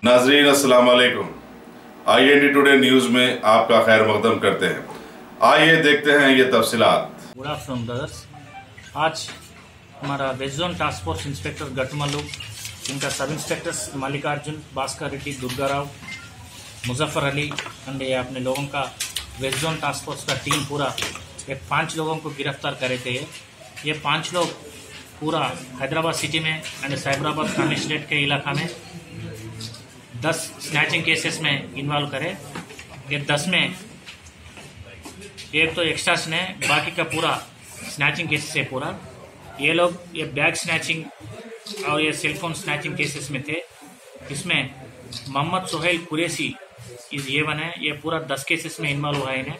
नाजरीन अस्सलाम वालेकुम। IND टुडे न्यूज़ में आपका खैर मकदम करते हैं। आइए देखते हैं ये तफसीलात। Good afternoon brothers. आज हमारा west zone task force inspector Gatmallu, इनका सब इंस्पेक्टर्स मल्लिकार्जुन, भास्कर रेड्डी, दुर्गाराव, मुजफ्फर अली एंड ये अपने लोगों का वेस्ट जोन टास्क फोर्स का टीम पूरा एक 5 लोगों को गिरफ्तार करे थे। ये 5 लोग पूरा हैदराबाद सिटी में एंड साइबराबाद कमिश्नरेट के इलाका में 10 स्नैचिंग केसेस में इन्वॉल्व करे। ये 10 में एक तो एक्स्ट्रा है, बाकी का पूरा स्नैचिंग केसेस है पूरा। ये लोग ये बैग स्नैचिंग और ये सेलफोन स्नैचिंग केसेस में थे। इसमें मोहम्मद सोहेल कुरैशी ये वन है, ये पूरा 10 केसेस में इन्वॉल्व हुआ है इन्हें।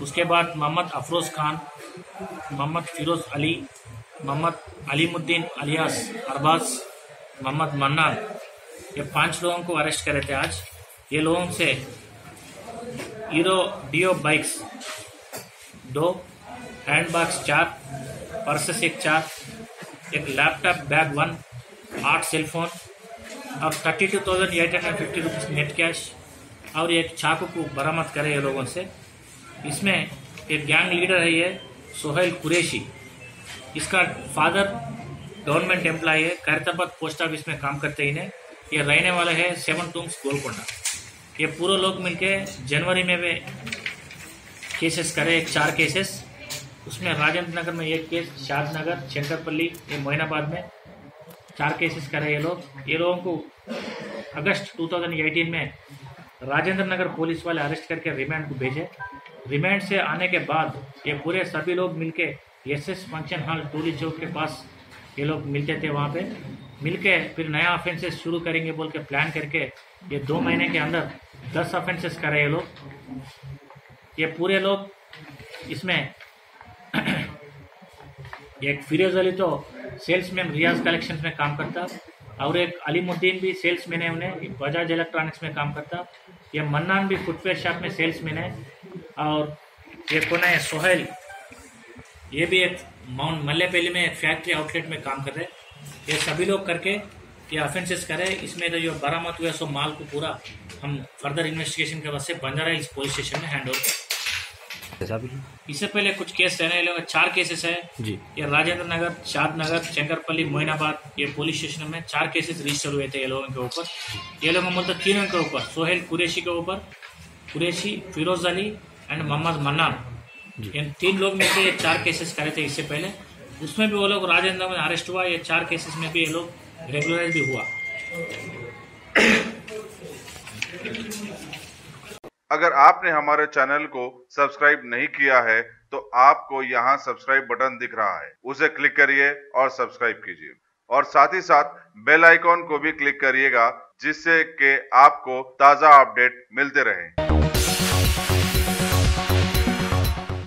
उसके बाद मोहम्मद अफरोज खान, मोहम्मद फिरोज अली, मोहम्मद अलीमुद्दीन अलियास अरबाज, मोहम्मद मन्नान, ये 5 लोगों को अरेस्ट करे थे आज। ये लोगों से Hero Dio bikes 2, handbags 4, purses 4, एक लैपटॉप बैग 1, 8 सेलफोन और 32,850 रुपीज़ नेट कैश और एक चाकू को बरामद करे ये लोगों से। इसमें एक गैंग लीडर है ये सोहेल कुरैशी। इसका फादर गवर्नमेंट एम्प्लॉय है, खैरताबाद पोस्ट ऑफिस में काम करते ही ने। ये रहने वाला है 7 टूम्स गोलकोंडा। ये पूरे लोग मिलके जनवरी में वे केसेस करे, 4 केसेस। उसमें राजेंद्र नगर में 1 केस, शादनगर, शंकरपल्ली, ये मोइनाबाद में 4 केसेस करे ये लोग। ये लोगों को अगस्त 2018 में राजेंद्र नगर पुलिस वाले अरेस्ट करके रिमांड को भेजे। रिमांड से आने के बाद ये पूरे सभी लोग मिलके SS फंक्शन हॉल टोली चौक के पास ये लोग मिलते थे। वहाँ पे मिलके फिर नया ऑफेंसेस शुरू करेंगे बोल के प्लान करके ये 2 महीने के अंदर 10 ऑफेंसेस करे ये लोग। ये पूरे लोग इसमें एक फिरोज अली तो सेल्समैन रियाज कलेक्शंस में काम करता और एक अलीमुद्दीन भी सेल्समैन है, उन्हें बजाज इलेक्ट्रॉनिक्स में काम करता। ये मन्नान भी फुटवेयर शॉप में सेल्समैन है और ये कौन है सोहेल, ये भी एक माउंट मल्लेपल्ली में एक फैक्ट्री आउटलेट में काम कर रहे। ये सभी लोग करके ये ऑफेंसेस करे। इसमें तो जो बरामद हुआ सो माल को पूरा हम फर्दर इन्वेस्टिगेशन के वास्ते बंजारा हिल्स पुलिस स्टेशन में हैंड ओवर। इससे पहले कुछ केस रहने लगे, 4 केसेस है जी। ये राजेंद्र नगर, शादनगर, शंकरपल्ली, मोइनाबाद ये पुलिस स्टेशन में 4 केसेस रजिस्टर हुए थे ये लोगों के ऊपर। ये लोगों मतलब 3 के ऊपर, सोहेल कुरैशी के ऊपर, कुरैशी, फिरोज अली एंड मोहम्मद मन्नान, इन 3 लोग मिलकर ये 4 केसेस करे थे इससे पहले। उसमें भी वो लोग राजेंद्र में अरेस्ट हुआ। ये 4 केसेस में भी ये लोग रेगुलराइज भी हुआ। अगर आपने हमारे चैनल को सब्सक्राइब नहीं किया है तो आपको यहाँ सब्सक्राइब बटन दिख रहा है, उसे क्लिक करिए और सब्सक्राइब कीजिए और साथ ही साथ बेल आइकॉन को भी क्लिक करिएगा जिससे कि आपको ताज़ा अपडेट मिलते रहें।